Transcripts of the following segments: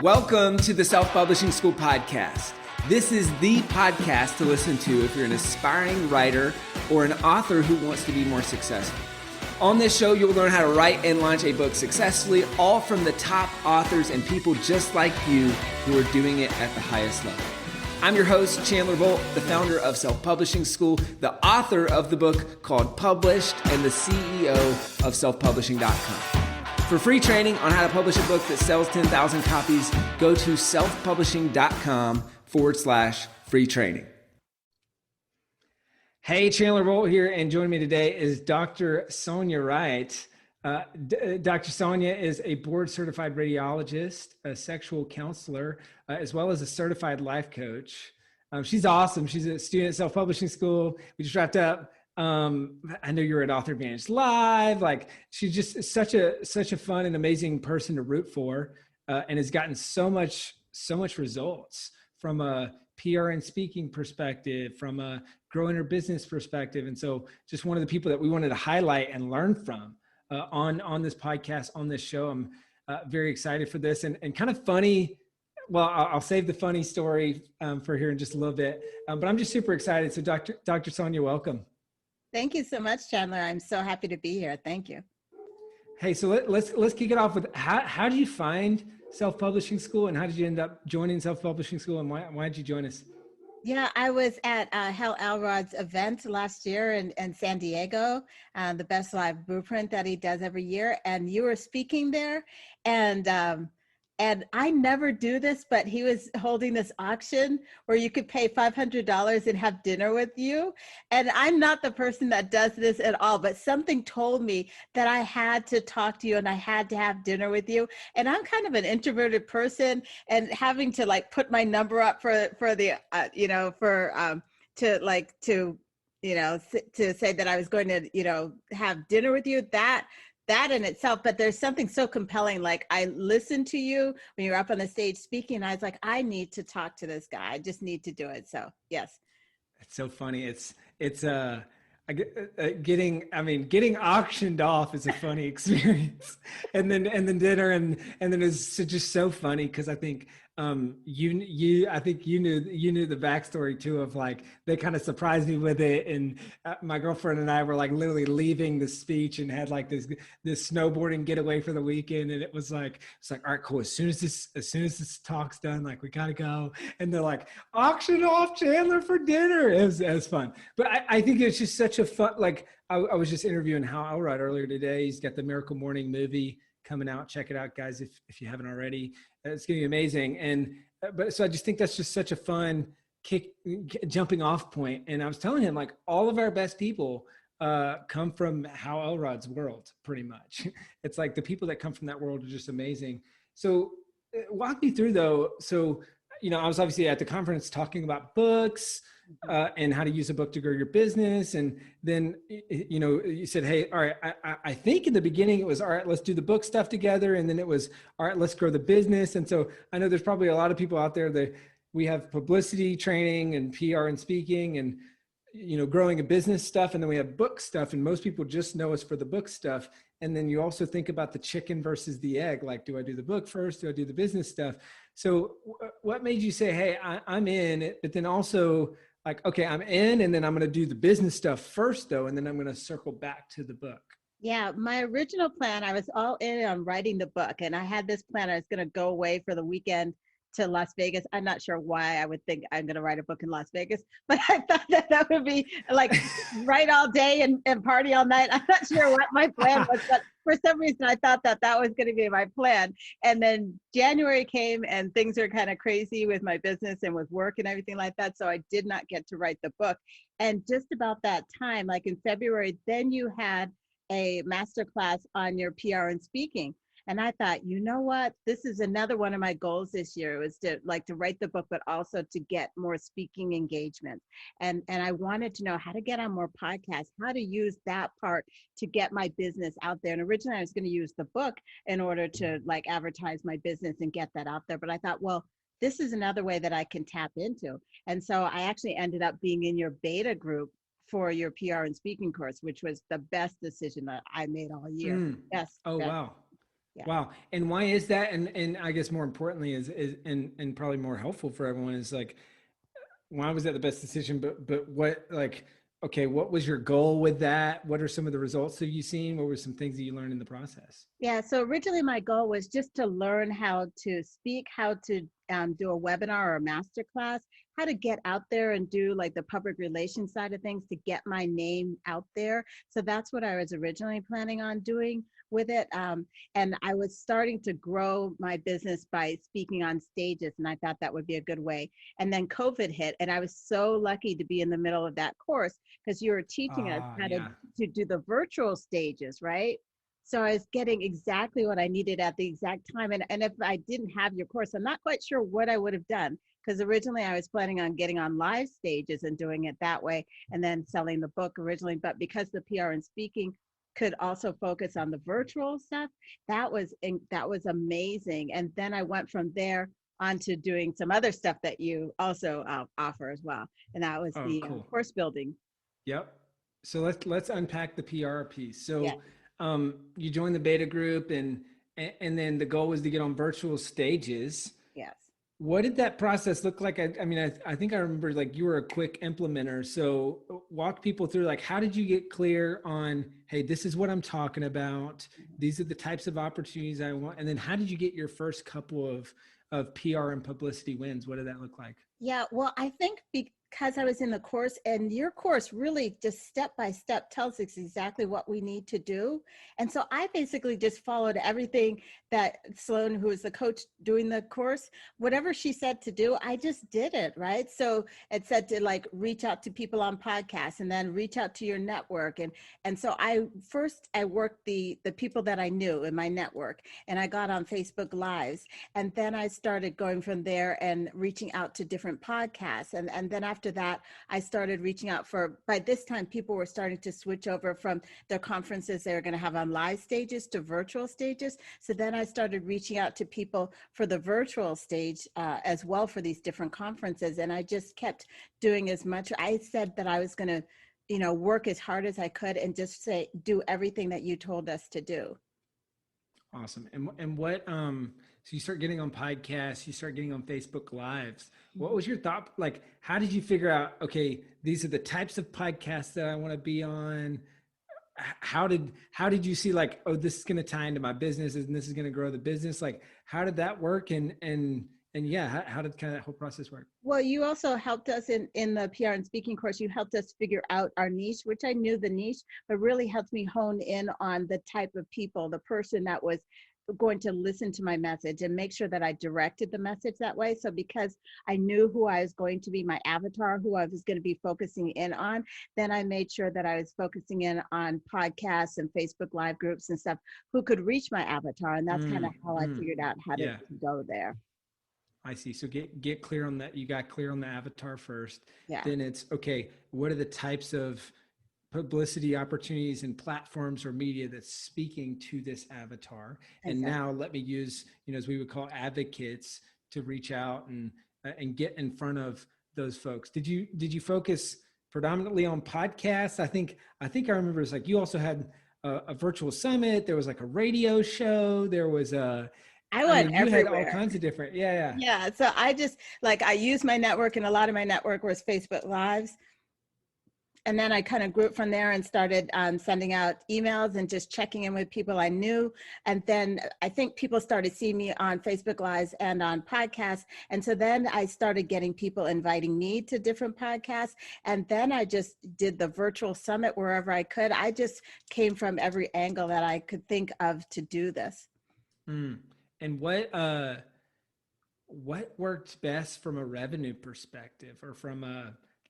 Welcome to the Self-Publishing School podcast. This is the podcast to listen to if you're an aspiring writer or an author who wants to be more successful. On this show, you'll learn how to write and launch a book successfully, all from the top authors and people just like you who are doing it at the highest level. I'm your host, Chandler Bolt, the founder of Self-Publishing School, the author of the book called Published, and the CEO of selfpublishing.com. For free training on how to publish a book that sells 10,000 copies, go to selfpublishing.com/free training. Hey, Chandler Bolt here, and joining me today is Dr. Sonia Wright. Dr. Sonia is a board-certified radiologist, a sexual counselor, as well as a certified life coach. She's awesome. She's a student at Self-Publishing School. We just wrapped up. I know you're at Author Advantage Live. Like, she's just such a fun and amazing person to root for, and has gotten so much results from a PR and speaking perspective, from a growing her business perspective. And so just one of the people that we wanted to highlight and learn from on this podcast, on this show. I'm very excited for this and kind of funny. Well, I'll save the funny story for here in just a little bit, but I'm just super excited. So Dr. Sonia, welcome. Thank you so much, Chandler. I'm so happy to be here. Thank you. Hey, so let's kick it off with how did you find Self-Publishing School, and how did you end up joining Self-Publishing School, and why did you join us? Yeah, I was at Hal Elrod's event last year in San Diego, the Best Live Blueprint that he does every year, and you were speaking there, and I never do this, but he was holding this auction where you could pay $500 and have dinner with you. And I'm not the person that does this at all, but something told me that I had to talk to you and I had to have dinner with you. And I'm kind of an introverted person, and having to like put my number up to say that I was going to, have dinner with you, that in itself, but there's something so compelling. Like, I listened to you when you were up on the stage speaking, and I was like, I need to talk to this guy. I just need to do it. So yes. It's so funny. It's getting auctioned off is a funny experience. and then dinner and then it's just so funny because I think you knew the backstory too, of like, they kind of surprised me with it, and my girlfriend and I were like literally leaving the speech and had like this snowboarding getaway for the weekend, and it's like all right, cool, as soon as this talk's done, like, we gotta go, and they're like, auction off Chandler for dinner. It was fun, but I think it's just such a fun, like, I was just interviewing Hal Elrod earlier today. He's got the Miracle Morning movie coming out. Check it out, guys, if you haven't already. It's going to be amazing. So I just think that's just such a fun jumping off point. And I was telling him, like, all of our best people come from Hal Elrod's world, pretty much. It's like the people that come from that world are just amazing. So walk me through, though. So, I was obviously at the conference talking about books and how to use a book to grow your business. And then, you said, hey, all right, I think in the beginning it was, all right, let's do the book stuff together. And then it was, all right, let's grow the business. And so I know there's probably a lot of people out there that we have publicity training and PR and speaking and, growing a business stuff. And then we have book stuff. And most people just know us for the book stuff. And then you also think about the chicken versus the egg. Like, do I do the book first? Do I do the business stuff? So what made you say, hey, I'm in, but then also like, okay, I'm in, and then I'm going to do the business stuff first though, and then I'm going to circle back to the book? Yeah, my original plan, I was all in on writing the book, and I had this plan. I was going to go away for the weekend to Las Vegas. I'm not sure why I would think I'm going to write a book in Las Vegas, but I thought that would be like write all day and party all night. I'm not sure what my plan was, but for some reason I thought that was going to be my plan. And then January came, and things are kind of crazy with my business and with work and everything like that. So I did not get to write the book. And just about that time, like in February, then you had a masterclass on your PR and speaking. And I thought, you know what, this is another one of my goals this year, was to write the book, but also to get more speaking engagements. And I wanted to know how to get on more podcasts, how to use that part to get my business out there. And originally I was going to use the book in order to like advertise my business and get that out there. But I thought, well, this is another way that I can tap into. And so I actually ended up being in your beta group for your PR and speaking course, which was the best decision that I made all year. Yes. Oh, yes. wow. Yeah. Wow. And why is that? And I guess more importantly is and probably more helpful for everyone is like, why was that the best decision? But what, like, okay, what was your goal with that? What are some of the results that you've seen? What were some things that you learned in the process? Yeah, so originally my goal was just to learn how to speak, how to do a webinar or a master class, how to get out there and do like the public relations side of things to get my name out there. So that's what I was originally planning on doing with it. And I was starting to grow my business by speaking on stages, and I thought that would be a good way. And then COVID hit, and I was so lucky to be in the middle of that course because you were teaching us Ah, how yeah. to do the virtual stages, right? So I was getting exactly what I needed at the exact time. And if I didn't have your course, I'm not quite sure what I would have done because originally I was planning on getting on live stages and doing it that way and then selling the book originally. But because the PR and speaking could also focus on the virtual stuff, that was amazing. And then I went from there on to doing some other stuff that you also offer as well. And that was Oh, the cool. course building. Yep. So let's unpack the PR piece. Yeah. So you joined the beta group and then the goal was to get on virtual stages. Yes. What did that process look like? I mean, I think I remember like you were a quick implementer. So walk people through like, how did you get clear on, hey, this is what I'm talking about. These are the types of opportunities I want. And then how did you get your first couple of PR and publicity wins? What did that look like? Yeah, well, I think because I was in the course and your course really just step by step tells us exactly what we need to do. And so I basically just followed everything that Sloan, who is the coach doing the course, whatever she said to do, I just did it, right? So it said to like reach out to people on podcasts and then reach out to your network. And so I worked the people that I knew in my network and I got on Facebook Lives. And then I started going from there and reaching out to different podcasts. And then after that, I started reaching out by this time, people were starting to switch over from their conferences they were going to have on live stages to virtual stages. So then I started reaching out to people for the virtual stage as well for these different conferences. And I just kept doing as much. I said that I was going to, work as hard as I could and just do everything that you told us to do. Awesome. And what so you start getting on podcasts, you start getting on Facebook Lives. What was your thought? Like, how did you figure out, okay, these are the types of podcasts that I want to be on? How did you see like, oh, this is going to tie into my business and this is going to grow the business? Like, how did that work? And yeah, how did kind of that whole process work? Well, you also helped us in the PR and speaking course. You helped us figure out our niche, which I knew the niche, but really helped me hone in on the type of people, the person that was going to listen to my message and make sure that I directed the message that way. So because I knew who I was going to be, my avatar, who I was going to be focusing in on, then I made sure that I was focusing in on podcasts and Facebook Live groups and stuff who could reach my avatar. And that's kind of how I figured out how to Yeah. go there. I see. So get clear on that. You got clear on the avatar first. Yeah. Then it's okay. What are the types of publicity opportunities and platforms or media that's speaking to this avatar? And Exactly. now let me use, as we would call advocates to reach out and get in front of those folks. Did you focus predominantly on podcasts? I think I remember it's like you also had a virtual summit. There was like a radio show. There was I went you had all everywhere. kinds of different, yeah. Yeah. So I just I used my network, and a lot of my network was Facebook Lives. And then I kind of grew it from there and started sending out emails and just checking in with people I knew. And then I think people started seeing me on Facebook Lives and on podcasts. And so then I started getting people inviting me to different podcasts. And then I just did the virtual summit wherever I could. I just came from every angle that I could think of to do this. And what worked best from a revenue perspective or from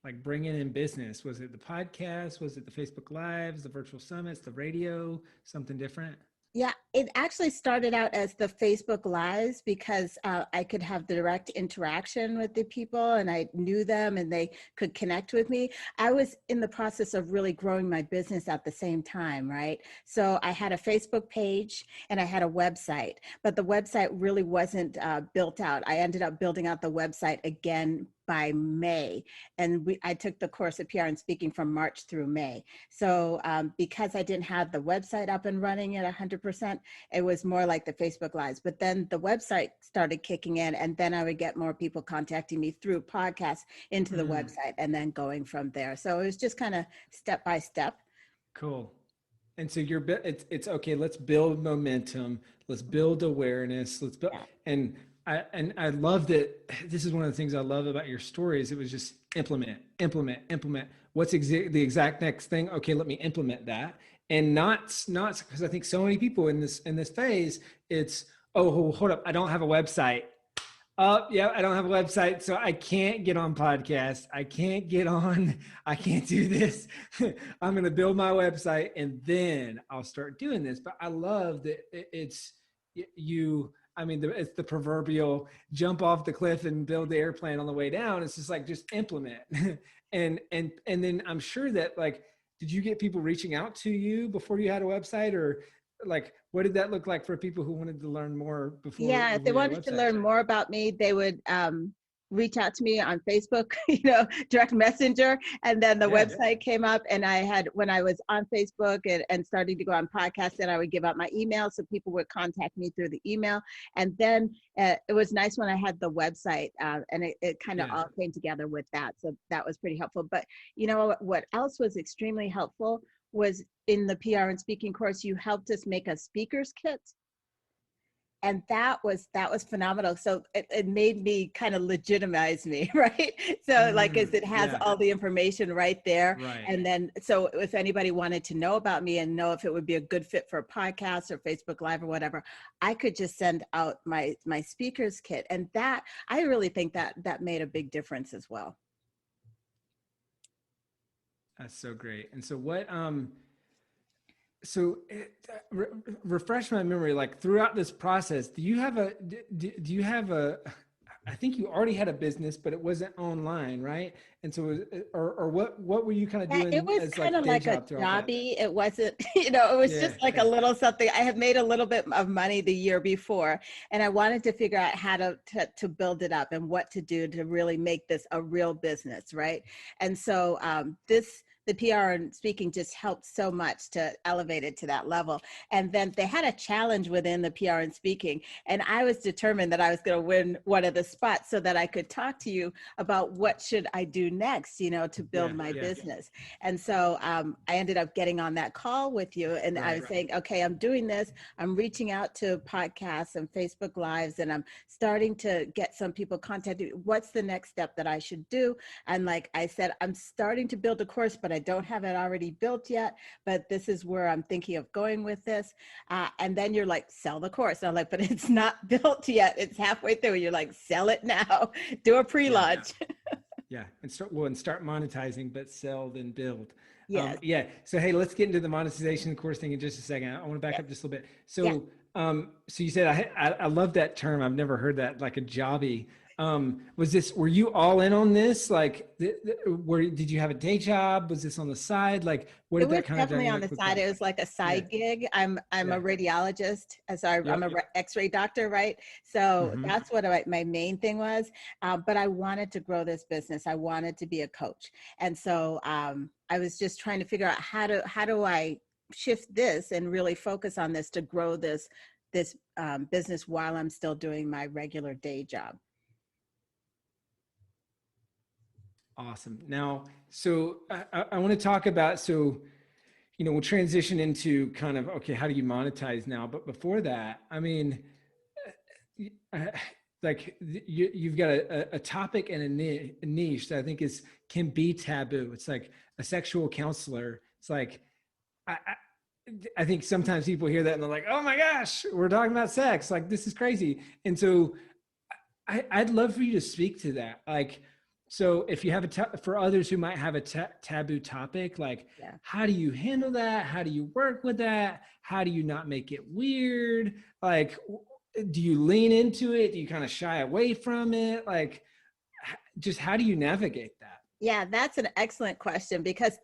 like bringing in business? Was it the podcast? Was it the Facebook Lives, the virtual summits, the radio, something different? Yeah, it actually started out as the Facebook Lives because I could have direct interaction with the people and I knew them and they could connect with me. I was in the process of really growing my business at the same time, right? So I had a Facebook page and I had a website, but the website really wasn't built out. I ended up building out the website again by May. And I took the course of PR and speaking from March through May. So because I didn't have the website up and running at 100%, it was more like the Facebook Lives. But then the website started kicking in, and then I would get more people contacting me through podcasts into the website, and then going from there. So it was just kind of step by step. Cool. And so it's okay. Let's build momentum. Let's build awareness. Let's build. And I love that. This is one of the things I love about your stories. It was just implement. What's the exact next thing? Okay, let me implement that. And not because I think so many people in this phase, it's, oh, hold up, I don't have a website. Oh, yeah, I don't have a website, so I can't get on podcasts. I can't do this. I'm going to build my website and then I'll start doing this. But I love that it's the proverbial jump off the cliff and build the airplane on the way down. It's just like, just implement. and then I'm sure that, like, did you get people reaching out to you before you had a website, or like, what did that look like for people who wanted to learn more before? Yeah, if they wanted to learn more about me, they would reach out to me on Facebook, direct messenger. And then the website came up, and when I was on Facebook and starting to go on podcasts, then I would give out my email, so people would contact me through the email. And then it was nice when I had the website, and it kind of all came together with that. So that was pretty helpful. But what else was extremely helpful was in the PR and speaking course, you helped us make a speaker's kit. And that was phenomenal. So it made me kind of legitimize me, right? So like, as it has all the information right there. Right. And then, so if anybody wanted to know about me and know if it would be a good fit for a podcast or Facebook Live or whatever, I could just send out my speaker's kit. And that, I really think that made a big difference as well. That's so great. And so what, refresh my memory, like throughout this process, do you have I think you already had a business, but it wasn't online, right? And so, or what were you kind of doing? It was kind of like a jobby. It wasn't, it was just like a little something. I had made a little bit of money the year before, and I wanted to figure out how to build it up and what to do to really make this a real business, right? And so the PR and speaking just helped so much to elevate it to that level. And then they had a challenge within the PR and speaking, and I was determined that I was going to win one of the spots so that I could talk to you about what should I do next, to build my business. And so I ended up getting on that call with you, and I was saying, okay, I'm doing this. I'm reaching out to podcasts and Facebook Lives, and I'm starting to get some people contacting me. What's the next step that I should do? And like I said, I'm starting to build a course, but I don't have it already built yet, but this is where I'm thinking of going with this. And then you're like, sell the course. And I'm like, but it's not built yet. It's halfway through. You're like, sell it now, do a pre-launch. And start monetizing, but sell, then build. Yes. So, hey, let's get into the monetization course thing in just a second. I want to back up just a little bit. So, so you said, I love that term. I've never heard that, like a jobby. Were you all in on this? Like, did you have a day job? Was this on the side? Like, what did that kind of definitely on the side. It was like a side gig. I'm a radiologist. I'm an X-ray doctor, right? So that's what my main thing was. But I wanted to grow this business. I wanted to be a coach. And so I was just trying to figure out how do I shift this and really focus on this to grow this business while I'm still doing my regular day job. Awesome. Now, so I want to talk about, we'll transition into kind of, okay, how do you monetize now? But before that, I mean, like you've got a topic and a niche that I think can be taboo. It's like a sexual counselor. It's like, I think sometimes people hear that and they're like, oh my gosh, we're talking about sex. Like, this is crazy. And so I'd love for you to speak to that. Like, so if you have for others who might have a taboo topic, like, how do you handle that? How do you work with that? How do you not make it weird? Like, do you lean into it? Do you kind of shy away from it? Like, just how do you navigate that? Yeah, that's an excellent question, because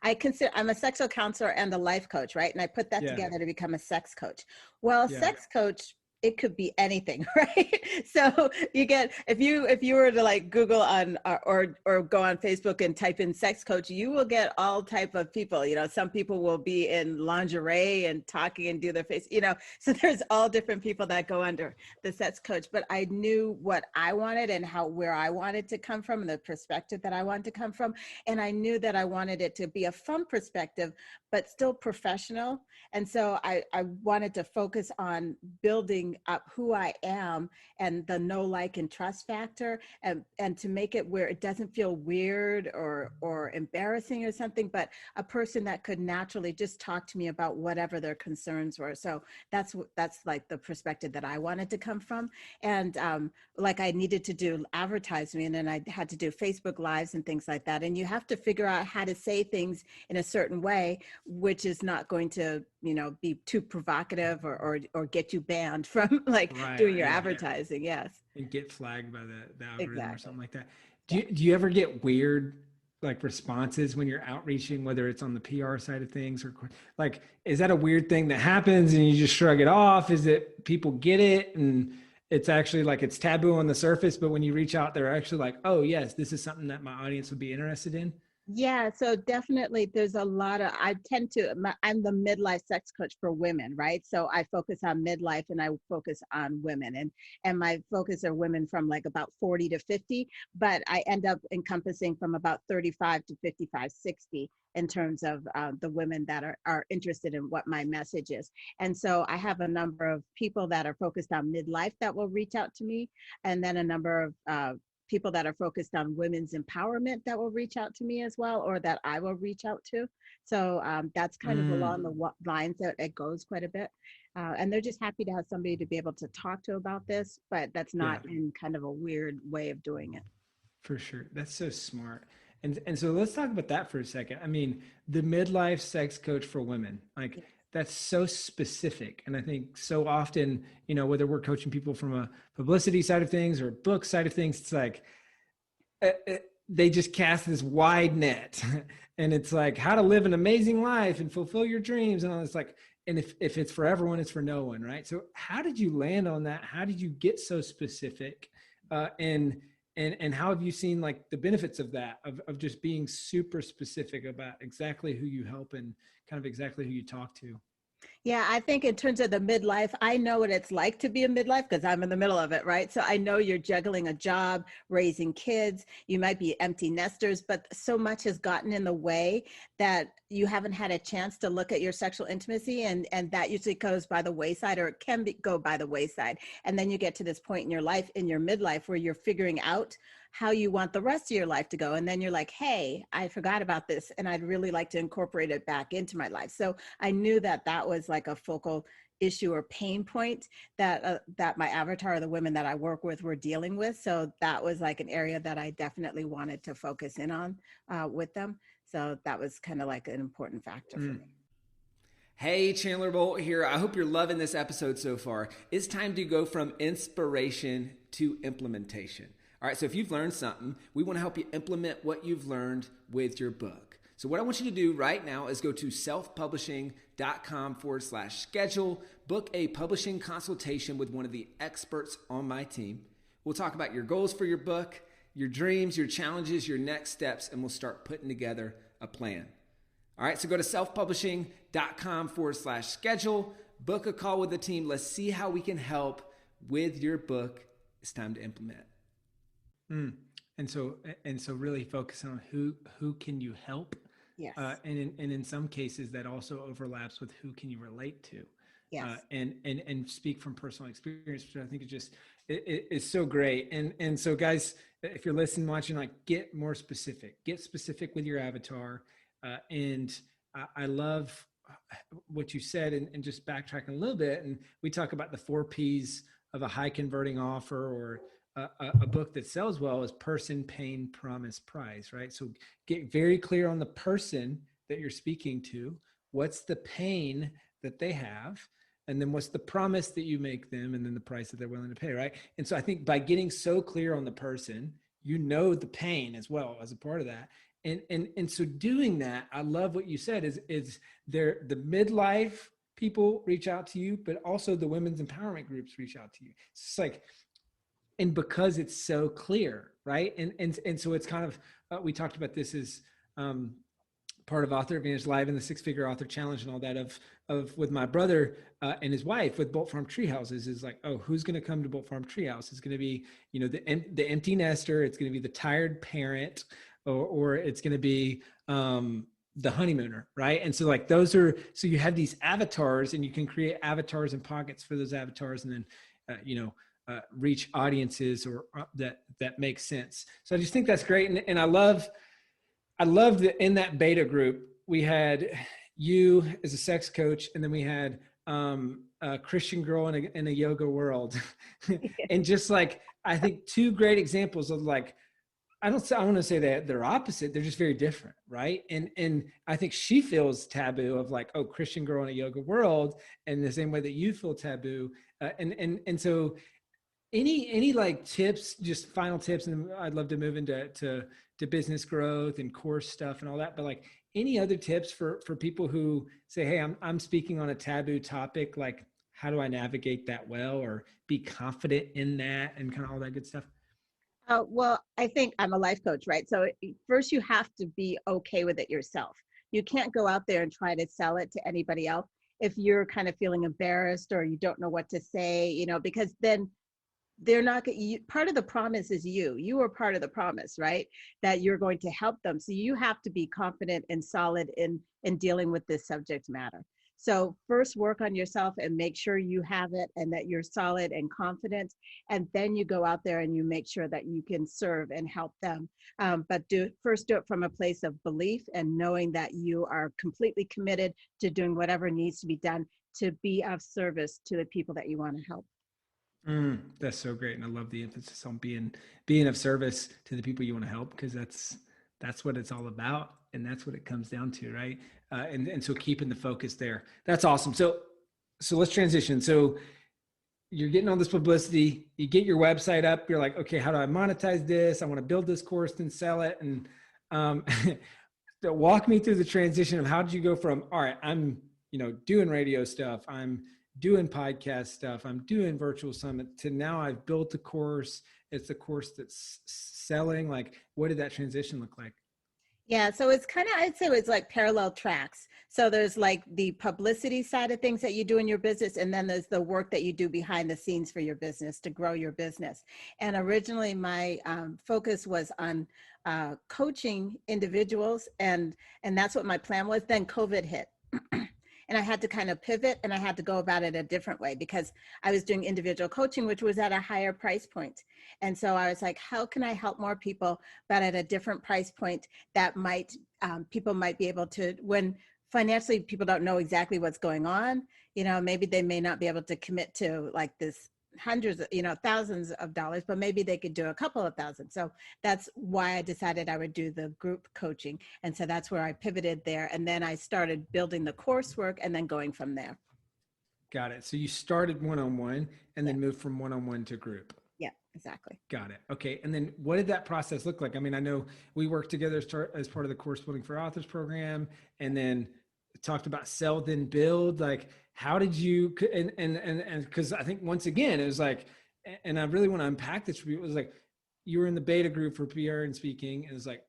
I'm a sexual counselor and a life coach, right? And I put that together to become a sex coach. Well, a sex coach it could be anything, right? So you get, if you were to like Google on or go on Facebook and type in sex coach, you will get all type of people. You know, some people will be in lingerie and talking and do their face, you know, so there's all different people that go under the sex coach. But I knew what I wanted and where I wanted to come from and the perspective that I wanted to come from. And I knew that I wanted it to be a fun perspective, but still professional. And so I wanted to focus on building up who I am and the know, like, and trust factor, and to make it where it doesn't feel weird or embarrassing or something, but a person that could naturally just talk to me about whatever their concerns were. So that's like the perspective that I wanted to come from. And like I needed to do advertising, and I had to do Facebook Lives and things like that. And you have to figure out how to say things in a certain way, which is not going to, you know, be too provocative or get you banned from like doing your advertising. Yes. And get flagged by the algorithm Exactly. or something like that. Do you ever get weird like responses when you're outreaching, whether it's on the PR side of things, or like, is that a weird thing that happens and you just shrug it off? Is it people get it and it's actually like it's taboo on the surface, but when you reach out, they're actually like, oh yes, this is something that my audience would be interested in? Yeah, so definitely there's a lot of, I'm the midlife sex coach for women, right? So I focus on midlife and I focus on women, and my focus are women from like about 40 to 50, but I end up encompassing from about 35 to 55, 60 in terms of the women that are interested in what my message is. And so I have a number of people that are focused on midlife that will reach out to me, and then a number of people that are focused on women's empowerment that will reach out to me as well, or that I will reach out to. So that's kind of along the lines that it goes quite a bit. And they're just happy to have somebody to be able to talk to about this, but that's not in kind of a weird way of doing it. For sure. That's so smart. And so let's talk about that for a second. I mean, the midlife sex coach for women, like that's so specific. And I think so often, you know, whether we're coaching people from a publicity side of things or book side of things, it's like they just cast this wide net and it's like how to live an amazing life and fulfill your dreams and all this, like, and if it's for everyone, it's for no one. Right. So how did you land on that? How did you get so specific? And how have you seen like the benefits of that, of just being super specific about exactly who you help and kind of exactly who you talk to? Yeah, I think in terms of the midlife, I know what it's like to be a midlife because I'm in the middle of it, right? So I know you're juggling a job, raising kids, you might be empty nesters, but so much has gotten in the way that you haven't had a chance to look at your sexual intimacy, and that usually goes by the wayside, or it can go by the wayside. And then you get to this point in your life, in your midlife, where you're figuring out how you want the rest of your life to go. And then you're like, hey, I forgot about this and I'd really like to incorporate it back into my life. So I knew that that was like a focal issue or pain point that my avatar, or the women that I work with, were dealing with. So that was like an area that I definitely wanted to focus in on with them. So that was kind of like an important factor for me. Hey, Chandler Bolt here. I hope you're loving this episode so far. It's time to go from inspiration to implementation. All right, so if you've learned something, we want to help you implement what you've learned with your book. So what I want you to do right now is go to selfpublishing.com/schedule, book a publishing consultation with one of the experts on my team. We'll talk about your goals for your book, your dreams, your challenges, your next steps, and we'll start putting together a plan. All right, so go to selfpublishing.com/schedule, book a call with the team. Let's see how we can help with your book. It's time to implement. And so really focus on who can you help? Yes. And in some cases that also overlaps with who can you relate to? Yes. And speak from personal experience, which I think is just, it's so great. And so guys, if you're listening, watching, like, get more specific, get specific with your avatar. And I love what you said, and just backtracking a little bit. And we talk about the 4 P's of a high converting offer, or a book that sells well, is person, pain, promise, prize, right? So get very clear on the person that you're speaking to. What's the pain that they have? And then what's the promise that you make them? And then the price that they're willing to pay, right? And so I think by getting so clear on the person, you know the pain as well as a part of that. And so doing that, I love what you said, is there the midlife people reach out to you, but also the women's empowerment groups reach out to you. It's like, and because it's so clear, right? And so it's kind of, we talked about this as part of Author Advantage Live and the 6-Figure Author Challenge and all that of with my brother and his wife with Bolt Farm Treehouses is like, oh, who's going to come to Bolt Farm Treehouse? It's going to be, you know, the empty nester. It's going to be the tired parent, or it's going to be the honeymooner, right? And so like those are, so you have these avatars, and you can create avatars and pockets for those avatars, and then reach audiences or that makes sense. So I just think that's great, and I love that in that beta group we had you as a sex coach, and then we had a Christian girl in a yoga world, and just like I think two great examples of like, I want to say that they're opposite. They're just very different, right? And I think she feels taboo of like, oh, Christian girl in a yoga world, and the same way that you feel taboo. And so, any like tips, just final tips, and I'd love to move into to business growth and course stuff and all that. But like, any other tips for people who say, hey, I'm speaking on a taboo topic, like how do I navigate that well, or be confident in that, and kind of all that good stuff? Well, I think I'm a life coach, right? So first you have to be okay with it yourself. You can't go out there and try to sell it to anybody else if you're kind of feeling embarrassed or you don't know what to say, you know, because then they're not, part of the promise is you are part of the promise, right? That you're going to help them. So you have to be confident and solid in dealing with this subject matter. So first work on yourself and make sure you have it and that you're solid and confident. And then you go out there and you make sure that you can serve and help them. But first do it from a place of belief and knowing that you are completely committed to doing whatever needs to be done to be of service to the people that you want to help. That's so great. And I love the emphasis on being of service to the people you want to help, because that's what it's all about. And that's what it comes down to. Right. And so keeping the focus there, that's awesome. So let's transition. So you're getting all this publicity, you get your website up, you're like, okay, how do I monetize this? I want to build this course and sell it. And walk me through the transition of how did you go from, all right, I'm, doing radio stuff, I'm doing podcast stuff, I'm doing virtual summit, to now I've built a course. It's a course that's selling. Like, what did that transition look like? Yeah, so it's kind of, I'd say it's like parallel tracks. So there's like the publicity side of things that you do in your business, and then there's the work that you do behind the scenes for your business to grow your business. And originally my focus was on coaching individuals, and that's what my plan was. Then COVID hit. And I had to kind of pivot, and I had to go about it a different way, because I was doing individual coaching, which was at a higher price point. And so I was like, how can I help more people, but at a different price point that people might be able to, when financially people don't know exactly what's going on, maybe they may not be able to commit to like this hundreds, thousands of dollars, but maybe they could do a couple of thousand. So that's why I decided I would do the group coaching. And so that's where I pivoted there. And then I started building the coursework and then going from there. Got it. So you started one-on-one and then moved from one-on-one to group. Yeah, exactly. Got it. Okay. And then what did that process look like? I mean, I know we worked together as part of the Course Building for Authors program, and then talked about sell, then build. Like, how did you, and because I think once again, it was like, and I really want to unpack this for you. It was like, you were in the beta group for PR and speaking, and it was like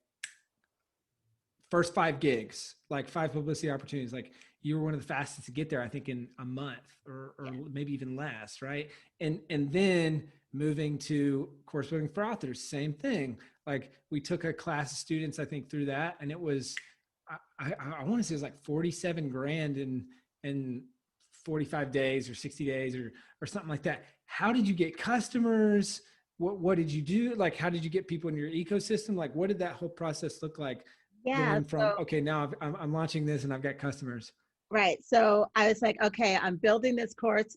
first 5 gigs, like 5 publicity opportunities. Like, you were one of the fastest to get there, I think in a month or maybe even less. Right. And then moving to Course Building for Authors, same thing. Like, we took a class of students, I think, through that. And it was, I want to say it was like 47 grand in 45 days or 60 days or something like that. How did you get customers? What did you do? Like, how did you get people in your ecosystem? Like, what did that whole process look like? Yeah. Going from, okay, now I'm launching this and I've got customers. Right. So I was like, okay, I'm building this course.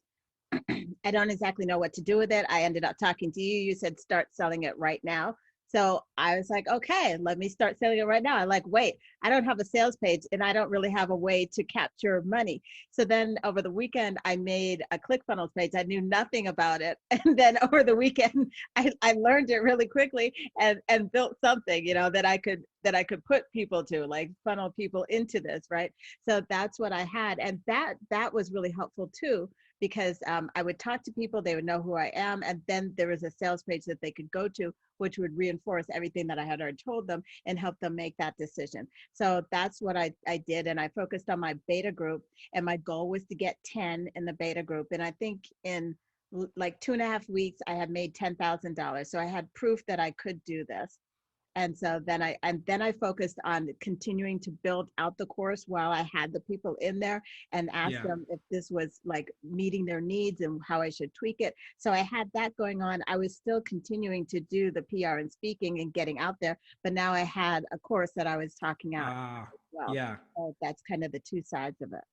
I don't exactly know what to do with it. I ended up talking to you. You said, start selling it right now. So I was like, okay, let me start selling it right now. I'm like, wait, I don't have a sales page and I don't really have a way to capture money. So then over the weekend, I made a ClickFunnels page. I knew nothing about it. And then over the weekend, I learned it really quickly and built something, that I could put people to, like funnel people into this, right? So that's what I had. And that was really helpful too, because I would talk to people, they would know who I am. And then there was a sales page that they could go to, which would reinforce everything that I had already told them and help them make that decision. So that's what I did. And I focused on my beta group, and my goal was to get 10 in the beta group. And I think in like 2.5 weeks, I had made $10,000. So I had proof that I could do this. And so then I focused on continuing to build out the course while I had the people in there, and asked them if this was like meeting their needs and how I should tweak it. So I had that going on. I was still continuing to do the PR and speaking and getting out there, but now I had a course that I was talking out as well. Yeah. So that's kind of the two sides of it.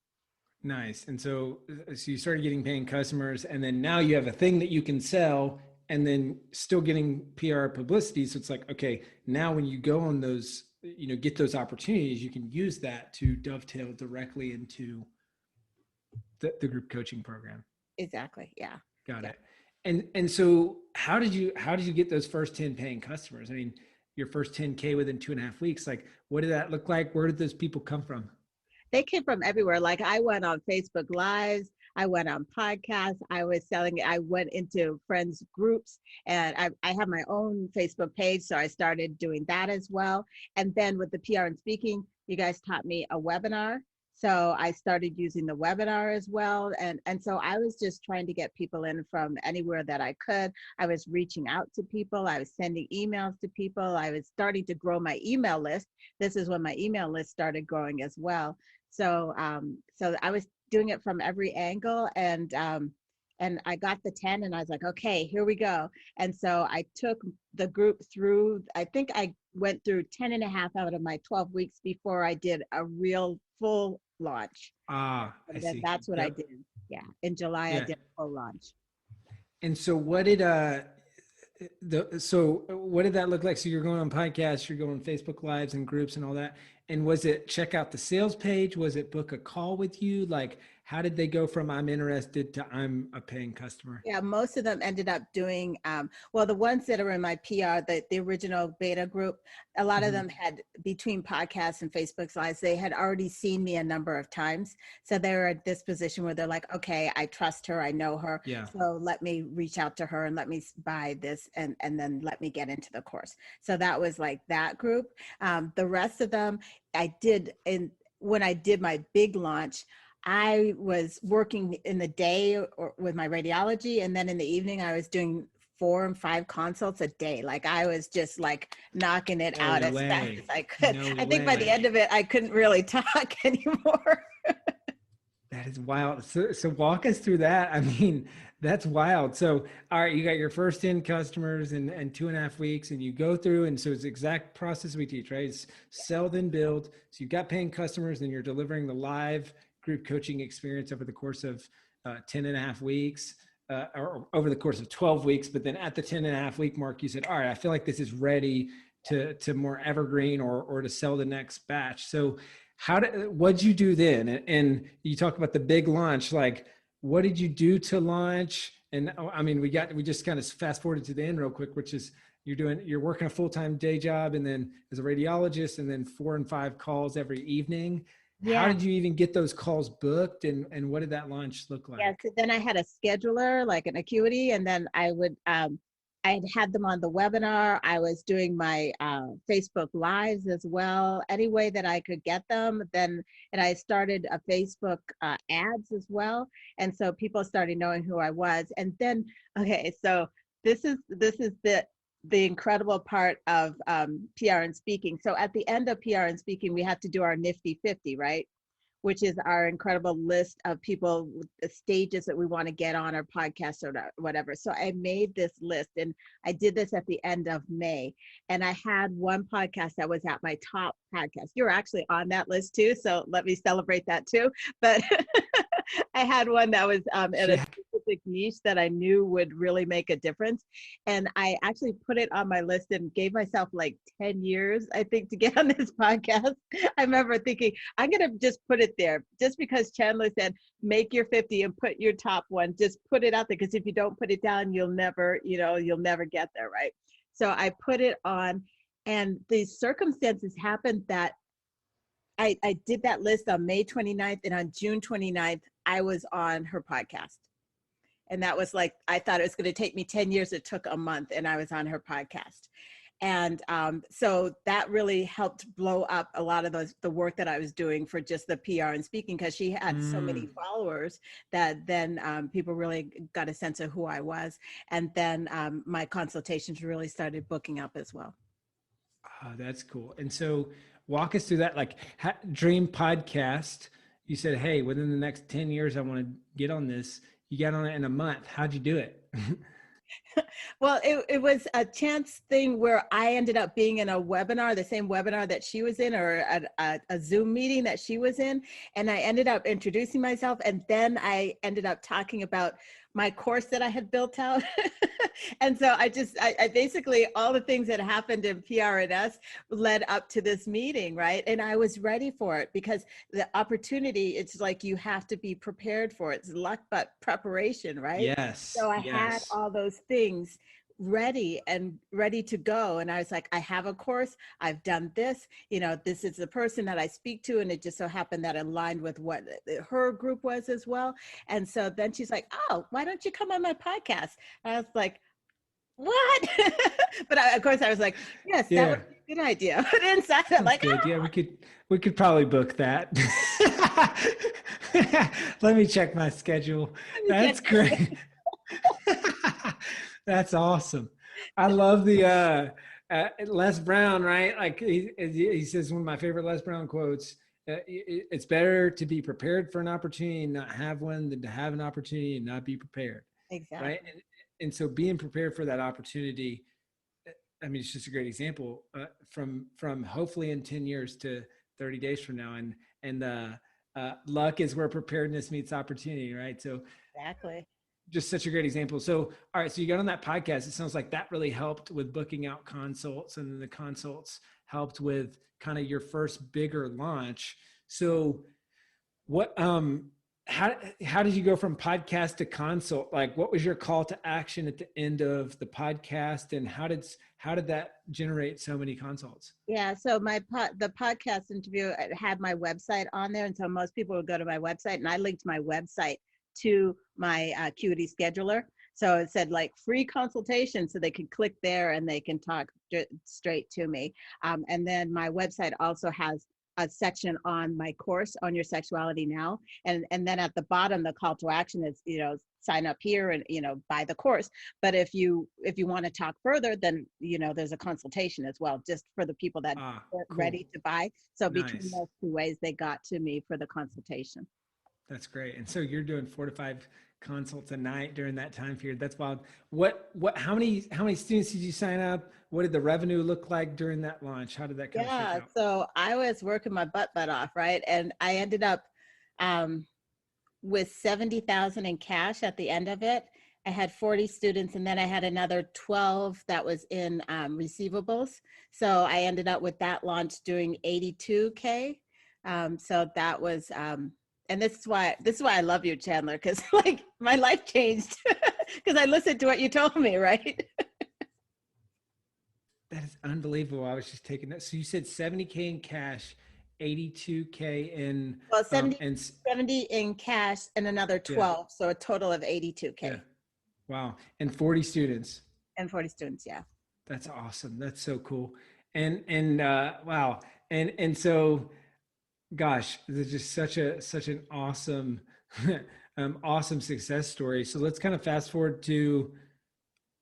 Nice. And so you started getting paying customers, and then now you have a thing that you can sell, and then still getting PR publicity. So it's like, okay, now when you go on those, get those opportunities, you can use that to dovetail directly into the group coaching program. Exactly. Yeah. Got it. And so how did you get those first 10 paying customers? I mean, your first 10K within 2.5 weeks, like, what did that look like? Where did those people come from? They came from everywhere. Like I went on Facebook Lives, I went on podcasts, I went into friends groups, and I have my own Facebook page. So I started doing that as well. And then with the PR and speaking, you guys taught me a webinar. So I started using the webinar as well. And so I was just trying to get people in from anywhere that I could. I was reaching out to people. I was sending emails to people. I was starting to grow my email list. This is when my email list started growing as well. So I was doing it from every angle, and I got the 10, and I was like, okay, here we go. And so I took the group through, I think I went through 10 and a half out of my 12 weeks before I did a real full launch. I see. That's what I did. Yeah. In July, I did a full launch. And so what did what did that look like? So you're going on podcasts, you're going Facebook Lives and groups and all that. And was it check out the sales page? Was it book a call with you? Like, how did they go from I'm interested to I'm a paying customer? Yeah, most of them ended up doing, well, the ones that are in my PR, the original beta group, a lot of them had, between podcasts and Facebook Lives, they had already seen me a number of times. So they were at this position where they're like, okay, I trust her, I know her. Yeah. So let me reach out to her and let me buy this, and then let me get into the course. So that was like that group. The rest of them I did, when I did my big launch, I was working in the day with my radiology, and then in the evening I was doing 4 and 5 consults a day. Like I was just like knocking it out as fast as I could. I think by the end of it, I couldn't really talk anymore. That is wild. So walk us through that. I mean, that's wild. So, all right, you got your first 10 customers in 2.5 weeks, and you go through, and so it's the exact process we teach, right? It's sell, then build. So you've got paying customers, and you're delivering the live group coaching experience over the course of 10.5 weeks, or over the course of 12 weeks. But then at the 10.5 week mark, you said, all right, I feel like this is ready to more evergreen or to sell the next batch. So what'd you do then? And you talk about the big launch, like, what did you do to launch? And I mean, we just kind of fast forwarded to the end real quick, which is you're working a full-time day job, and then as a radiologist, and then 4 and 5 calls every evening. Yeah. How did you even get those calls booked, and what did that launch look like? Yeah, so then I had a scheduler, like an Acuity, and then I would, I had them on the webinar. I was doing my Facebook Lives as well, any way that I could get them. And I started a Facebook ads as well. And so people started knowing who I was. And then, okay, so this is the incredible part of PR and speaking. So at the end of PR and speaking, we have to do our Nifty 50, right? Which is our incredible list of people, the stages that we want to get on our podcast or whatever. So I made this list, and I did this at the end of May. And I had one podcast that was at my top podcast. You're actually on that list too, so let me celebrate that too. But I had one that was at a specific niche that I knew would really make a difference. And I actually put it on my list and gave myself like 10 years, I think, to get on this podcast. I remember thinking, I'm going to just put it there just because Chandler said, make your 50 and put your top one, just put it out there. Because if you don't put it down, you'll never get there. Right. So I put it on, and these circumstances happened that I did that list on May 29th, and on June 29th, I was on her podcast. And that was like, I thought it was going to take me 10 years. It took a month, and I was on her podcast. And so that really helped blow up a lot of the work that I was doing for just the PR and speaking, because she had so many followers that then people really got a sense of who I was. And then my consultations really started booking up as well. Oh, that's cool. And so walk us through that, like dream podcast. You said, hey, within the next 10 years, I want to get on this. You got on it in a month. How'd you do it? Well, it was a chance thing where I ended up being in a webinar, the same webinar that she was in, or a Zoom meeting that she was in. And I ended up introducing myself. And then I ended up talking about my course that I had built out. And so I basically, all the things that happened in PRNS led up to this meeting, right? And I was ready for it, because the opportunity, it's like you have to be prepared for it. It's luck, but preparation, right? Yes. So I had all those things ready to go. And I was like, I have a course, I've done this, this is the person that I speak to. And it just so happened that aligned with what her group was as well. And so then she's like, oh, why don't you come on my podcast? And I was like, what? But of course I was like, yes, that would be a good idea. But inside I'm like, good. Yeah, we could probably book that. Let me check my schedule. That's great. That's awesome. I love the Les Brown, right? Like he says, one of my favorite Les Brown quotes, it's better to be prepared for an opportunity and not have one than to have an opportunity and not be prepared. Exactly. Right. And so being prepared for that opportunity, I mean, it's just a great example from hopefully in 10 years to 30 days from now. And luck is where preparedness meets opportunity, right? So exactly. Just such a great example. So, all right. So you got on that podcast. It sounds like that really helped with booking out consults, and then the consults helped with kind of your first bigger launch. So what, how did you go from podcast to consult? Like, what was your call to action at the end of the podcast, and how did that generate so many consults? Yeah. So the podcast interview had my website on there. And so most people would go to my website, and I linked my website to my Acuity scheduler. So it said like free consultation, so they could click there and they can talk straight to me. And then my website also has a section on my course, On Your Sexuality Now. And then at the bottom, the call to action is, sign up here and, buy the course. But if you want to talk further, then, there's a consultation as well, just for the people that weren't ready to buy. So between those two ways, they got to me for the consultation. That's great. And so you're doing 4 to 5 consults a night during that time period. That's wild. How many students did you sign up? What did the revenue look like during that launch? How did that kind of shake out? So I was working my butt off, right? And I ended up with $70,000 in cash at the end of it. I had 40 students, and then I had another 12 that was in receivables. So I ended up with that launch doing $82K. So that was, and this is why I love you, Chandler, because like my life changed because I listened to what you told me, right? That is unbelievable. I was just taking that. So you said 70K in cash, 82K in 70 in cash, and another 12, so a total of 82K. Yeah. Wow. And 40 students. And 40 students, yeah. That's awesome. That's so cool. And wow. And so, gosh, this is just such an awesome, awesome success story. So let's kind of fast forward to,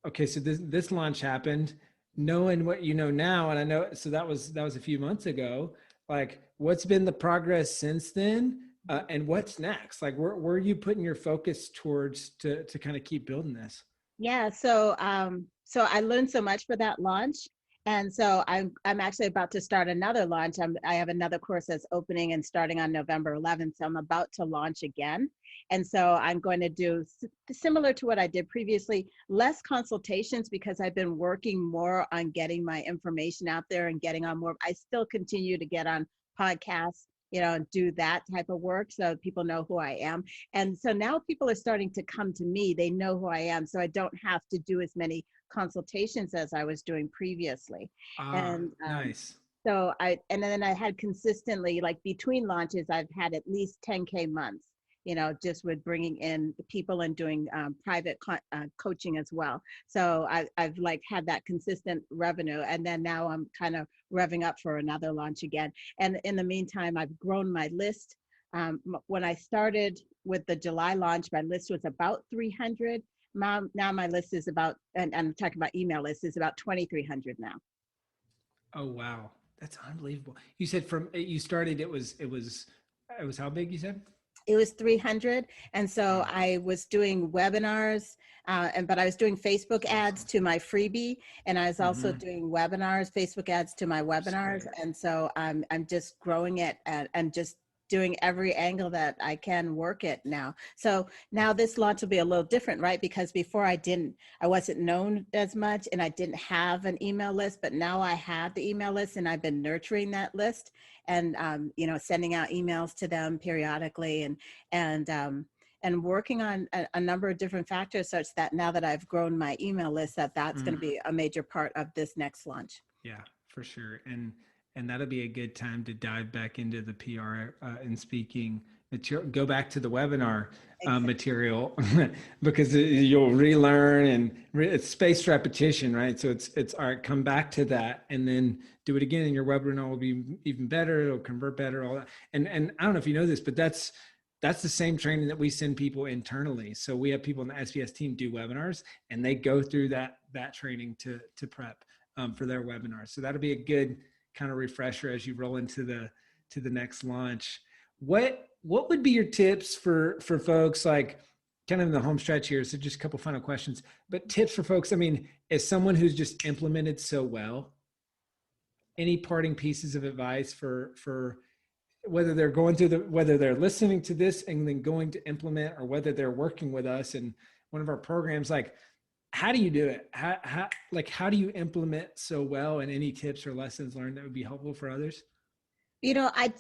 okay, so this launch happened, knowing what you know now. And I know, so that was a few months ago. Like, what's been the progress since then? And what's next? Like, where are you putting your focus towards to kind of keep building this? Yeah. So I learned so much for that launch. And so I'm actually about to start another launch. I have another course that's opening and starting on November 11th. So I'm about to launch again. And so I'm going to do similar to what I did previously, less consultations because I've been working more on getting my information out there and getting on more. I still continue to get on podcasts, and do that type of work so people know who I am. And so now people are starting to come to me. They know who I am. So I don't have to do as many consultations as I was doing previously. And nice. And then I had consistently, like between launches, I've had at least 10K months, just with bringing in the people and doing private coaching as well. So I've like had that consistent revenue. And then now I'm kind of revving up for another launch again. And in the meantime, I've grown my list. When I started with the July launch, my list was about 300. Now my list is about, and I'm talking about email list, is about 2,300 now. Oh, wow. That's unbelievable. You said you started, it was how big you said? It was 300. And so I was doing webinars, but I was doing Facebook ads to my freebie. And I was also doing webinars, Facebook ads to my webinars. And so I'm just growing it and just doing every angle that I can work it now. So now this launch will be a little different, right? Because before I wasn't known as much and I didn't have an email list, but now I have the email list and I've been nurturing that list and, sending out emails to them periodically and working on a number of different factors such that now that I've grown my email list, that's going to be a major part of this next launch. Yeah, for sure. And that'll be a good time to dive back into the PR and speaking material. Go back to the webinar material because you'll relearn and it's spaced repetition, right? So it's all right. Come back to that and then do it again, and your webinar will be even better. It'll convert better. All that. And I don't know if you know this, but that's the same training that we send people internally. So we have people in the SPS team do webinars, and they go through that training to prep for their webinars. So that'll be a good kind of refresher as you roll into the next launch. What would be your tips for folks, like kind of in the home stretch here? So just a couple final questions, but tips for folks. I mean, as someone who's just implemented so well, any parting pieces of advice for whether they're whether they're listening to this and then going to implement, or whether they're working with us in one of our programs, like, how do you do it? How do you implement so well, and any tips or lessons learned that would be helpful for others? I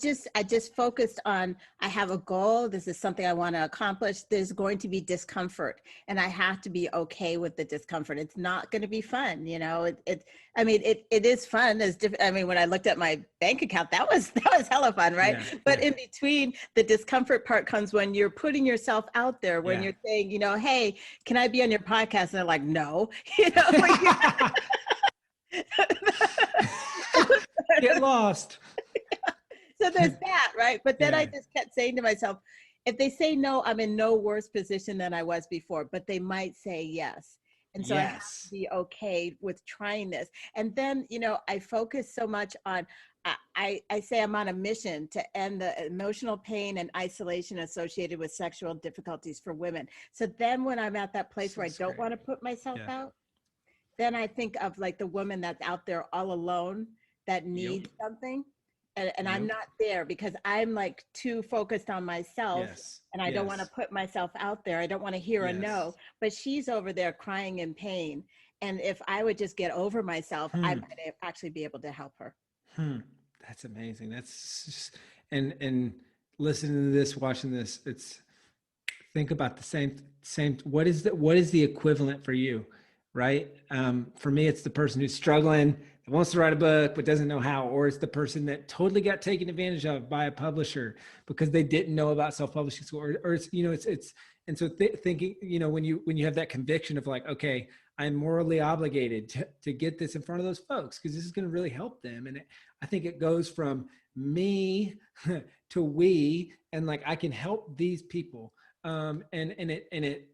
just focused on, I have a goal. This is something I want to accomplish. There's going to be discomfort and I have to be okay with the discomfort. It's not going to be fun. It is fun. When I looked at my bank account, that was hella fun. Right. Yeah, but in between, the discomfort part comes when you're putting yourself out there, when you're saying, hey, can I be on your podcast? And they're like, no, get lost. So there's that, right? But then I just kept saying to myself, if they say no, I'm in no worse position than I was before, but they might say yes. And so I have to be okay with trying this. And then, I focus so much on, I say I'm on a mission to end the emotional pain and isolation associated with sexual difficulties for women. So then when I'm at that place where I don't want to put myself out, then I think of like the woman that's out there all alone that needs something. And I'm not there because I'm like too focused on myself and I don't want to put myself out there. I don't want to hear a no, but she's over there crying in pain. And if I would just get over myself, I might actually be able to help her. That's amazing. That's just, and listening to this, watching this, think about the same, what is the equivalent for you, right? For me, it's the person who's struggling, that wants to write a book but doesn't know how, or it's the person that totally got taken advantage of by a publisher because they didn't know about self-publishing school, or it's and so thinking, when you have that conviction of like, okay, I'm morally obligated to get this in front of those folks because this is going to really help them. And I think it goes from me to we, and like I can help these people, and it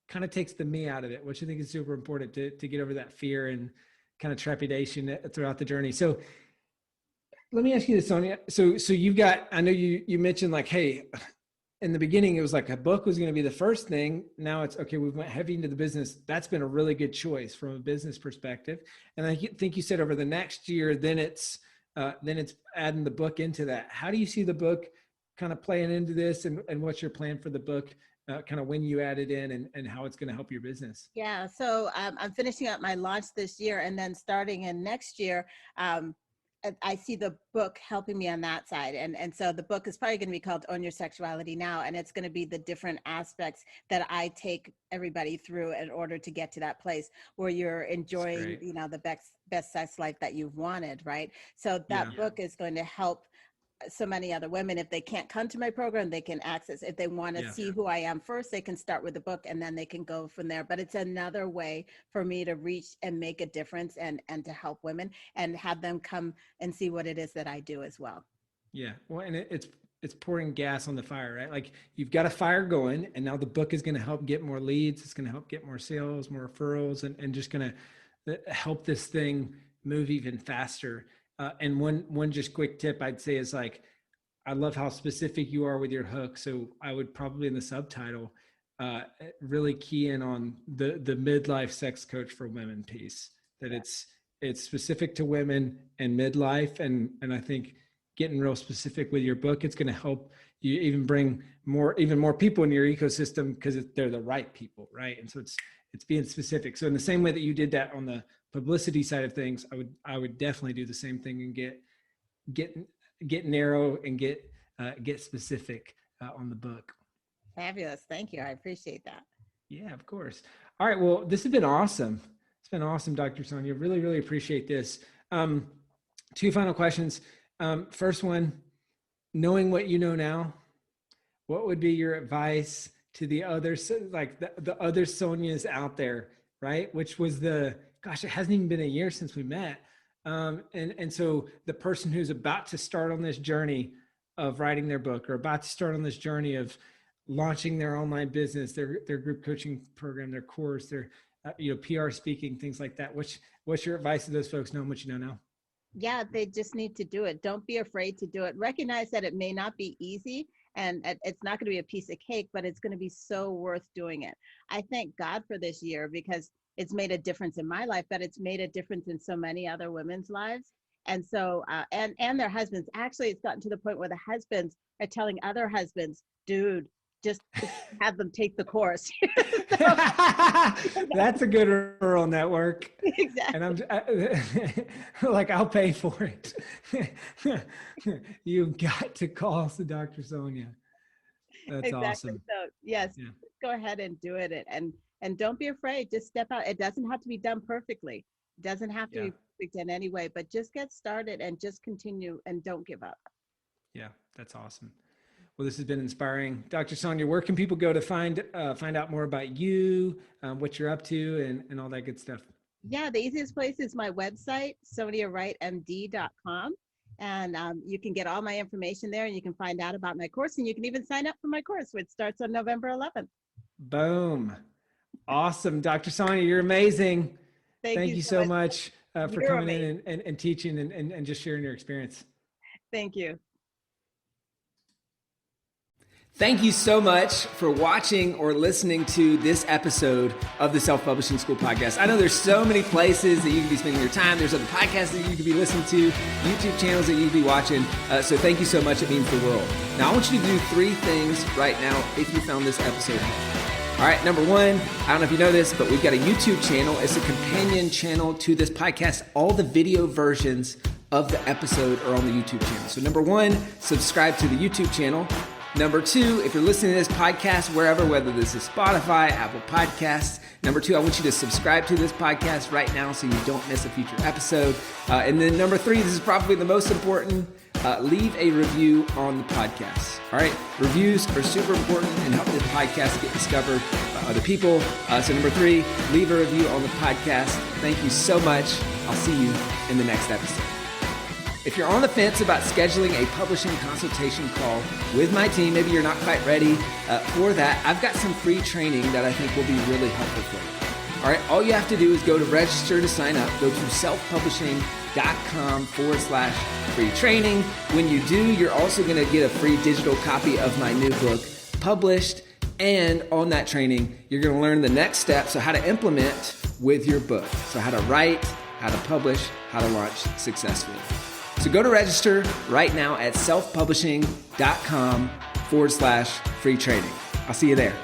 kind of takes the me out of it, which I think is super important to get over that fear and kind of trepidation throughout the journey. So let me ask you this, Sonia. So you've got, I know you mentioned like, hey, in the beginning, it was like a book was going to be the first thing. Now it's okay. We went heavy into the business. That's been a really good choice from a business perspective. And I think you said over the next year, then it's adding the book into that. How do you see the book kind of playing into this, and what's your plan for the book, kind of when you add it in, and how it's going to help your business? Yeah. So I'm finishing up my launch this year, and then starting in next year, I see the book helping me on that side. And so the book is probably going to be called Own Your Sexuality Now. And it's going to be the different aspects that I take everybody through in order to get to that place where you're enjoying, the best sex life that you've wanted. Right. So that book is going to help so many other women. If they can't come to my program, they can access. If they want to see who I am first, they can start with the book, and then they can go from there. But it's another way for me to reach and make a difference, and to help women and have them come and see what it is that I do as well. Yeah. Well, and it's pouring gas on the fire, right? Like, you've got a fire going, and now the book is going to help get more leads. It's going to help get more sales, more referrals, and just going to help this thing move even faster. And one just quick tip I'd say is, like, I love how specific you are with your hook. So I would probably in the subtitle really key in on the midlife sex coach for women piece, that it's specific to women and midlife. And I think getting real specific with your book, it's going to help you even bring even more people in your ecosystem, because they're the right people, right? And so it's being specific. So in the same way that you did that on the publicity side of things, I would definitely do the same thing and get narrow and get specific on the book. Fabulous. Thank you. I appreciate that. Yeah, of course. All right. Well, this has been awesome. It's been awesome, Dr. Sonia. Really, really appreciate this. 2 final questions. First one, knowing what you know now, what would be your advice to the others, like the other Sonias out there, right? Which was gosh, it hasn't even been a year since we met. And so the person who's about to start on this journey of writing their book, or about to start on this journey of launching their online business, their group coaching program, their course, their PR speaking, things like that. What's your advice to those folks knowing what you know now? Yeah, they just need to do it. Don't be afraid to do it. Recognize that it may not be easy, and it's not going to be a piece of cake, but it's going to be so worth doing it. I thank God for this year, because it's made a difference in my life, but it's made a difference in so many other women's lives. And so, and their husbands. Actually, it's gotten to the point where the husbands are telling other husbands, dude, just have them take the course. That's a good referral network. Exactly. And I'll pay for it. You've got to call Dr. Sonia. That's exactly. Awesome. So yes, go ahead and do it. And don't be afraid. Just step out. It doesn't have to be done perfectly. It doesn't have to be perfect in any way, but just get started and just continue and don't give up. Yeah, that's awesome. Well, this has been inspiring. Dr. Sonia, where can people go to find out more about you, what you're up to, and all that good stuff? Yeah, the easiest place is my website, soniawrightmd.com. And you can get all my information there, and you can find out about my course, and you can even sign up for my course, which starts on November 11th. Boom. Awesome. Dr. Sonia, you're amazing. Thank you so much for coming in and teaching and just sharing your experience. Thank you. Thank you so much for watching or listening to this episode of the Self-Publishing School podcast. I know there's so many places that you can be spending your time. There's other podcasts that you can be listening to, YouTube channels that you can be watching. So thank you so much. It means the world. Now, I want you to do 3 things right now if you found this episode helpful. All right, number 1, I don't know if you know this, but we've got a YouTube channel. It's a companion channel to this podcast. All the video versions of the episode are on the YouTube channel. So number 1, subscribe to the YouTube channel. Number 2, if you're listening to this podcast wherever, whether this is Spotify, Apple Podcasts, number 2, I want you to subscribe to this podcast right now so you don't miss a future episode. And then number 3, this is probably the most important, leave a review on the podcast. All right, reviews are super important and help this podcast get discovered by other people. So number 3, leave a review on the podcast. Thank you so much. I'll see you in the next episode. If you're on the fence about scheduling a publishing consultation call with my team, maybe you're not quite ready for that, I've got some free training that I think will be really helpful for you. All right, all you have to do is go to register to sign up. Go to selfpublishing.com/free training. When you do, you're also going to get a free digital copy of my new book, published. And on that training, you're going to learn the next steps, so how to implement with your book. So how to write, how to publish, how to launch successfully. So go to register right now at selfpublishing.com/free training. I'll see you there.